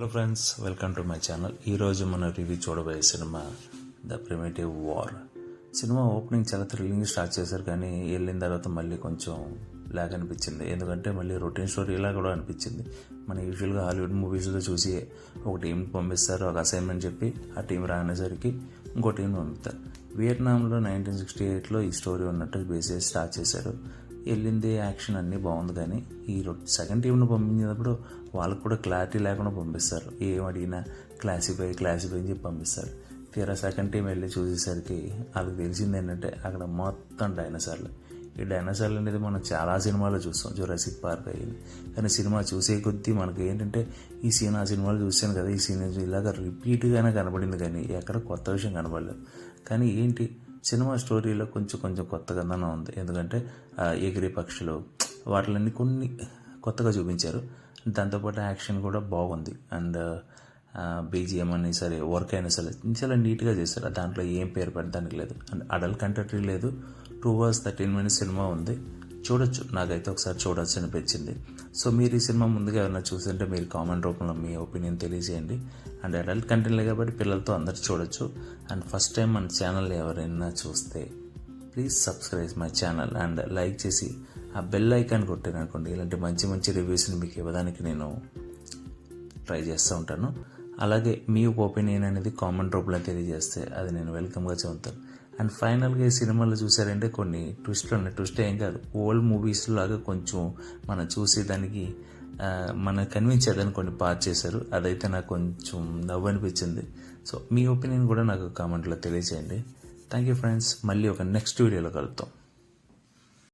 Hello friends, welcome to my channel. ఈరోజు మన review చూడబోయే cinema the primitive war. Cinema opening చాలా thrilling start చేశారు, కానీ వెళ్ళిన తర్వాత మళ్ళీ కొంచెం లాగ్ అనిపించింది. ఎందుకంటే మళ్ళీ రొటీన్ స్టోరీ ఇలా కూడా అనిపించింది. మన యూజువల్గా హాలీవుడ్ మూవీస్లో చూసి ఒక టీంని పంపిస్తారు, ఒక అసైన్మెంట్ చెప్పి ఆ టీం రానేసరికి ఇంకో టీంని పంపుతారు. వియట్నాంలో 1968లో ఈ స్టోరీ ఉన్నట్టు బేస్ చేసి స్టార్ట్ చేశారు. వెళ్ళింది యాక్షన్ అన్నీ బాగుంది, కానీ ఈ సెకండ్ టీంను పంపించినప్పుడు వాళ్ళకు కూడా క్లారిటీ లేకుండా పంపిస్తారు. ఏం అడిగినా క్లాసిఫై అని చెప్పి పంపిస్తారు. తీరా సెకండ్ టీం వెళ్ళి చూసేసరికి వాళ్ళకి తెలిసింది ఏంటంటే అక్కడ మొత్తం డైనోసార్లు. ఈ డైనోసార్లు అనేది మనం చాలా సినిమాలో చూస్తాం, జురాసిక్ పార్క్ అయ్యింది. కానీ సినిమా చూసే కొద్దీ మనకి ఏంటంటే ఈ సీన్ ఆ సినిమాలు చూసాను కదా, ఈ సీన్ ఇలాగ రిపీట్గానే కనబడింది, కానీ ఎక్కడ కొత్త విషయం కనబడలేదు. కానీ ఏంటి సినిమా స్టోరీలో కొంచెం కొత్తగానే ఉంది. ఎందుకంటే ఎగిరే పక్షులు వాటిలన్నీ కొన్ని కొత్తగా చూపించారు. దాంతోపాటు యాక్షన్ కూడా బాగుంది. అండ్ బీజిఎం అని సరే, వర్క్ అయినా సరే చాలా నీట్గా చేశారు. దాంట్లో ఏం పేరు పెట్టడానికి లేదు. అండ్ అడల్ట్ కంటెంట్ లేదు. 2 hours 13 minutes సినిమా ఉంది, చూడొచ్చు. నాకైతే ఒకసారి చూడొచ్చు అనిపించింది. సో మీరు ఈ సినిమా ముందుగా ఏమైనా చూస్తుంటే మీరు కామెంట్ రూపంలో మీ ఒపీనియన్ తెలియజేయండి. అండ్ అడల్ట్ కంటెంట్లే కాబట్టి పిల్లలతో అందరు చూడొచ్చు. అండ్ ఫస్ట్ టైం మన ఛానల్ ఎవరైనా చూస్తే please subscribe my channel and like చేసి ఆ బెల్ ఐకాన్ కొట్టారనుకోండి, ఇలాంటి మంచి రివ్యూస్ని మీకు ఇవ్వడానికి నేను ట్రై చేస్తూ ఉంటాను. అలాగే మీ ఒపీనియన్ అనేది కామెంట్ రూపంలో తెలియజేస్తే అది నేను వెల్కమ్గా చదువుతాను. అండ్ ఫైనల్గా ఈ సినిమాలో చూసారంటే కొన్ని ట్విస్ట్లు ఉన్నాయి. ట్విస్ట్ ఏం కాదు, ఓల్డ్ మూవీస్ లాగా కొంచెం మనం చూసేదానికి మనం కన్విన్స్ కొన్ని పార్ట్ చేశారు. అదైతే నాకు కొంచెం నవ్వు అనిపించింది. సో మీ ఒపీనియన్ కూడా నాకు కామెంట్లో తెలియజేయండి. Thank you friends. మళ్ళీ ఒక నెక్స్ట్ వీడియోలో కలుద్దాం.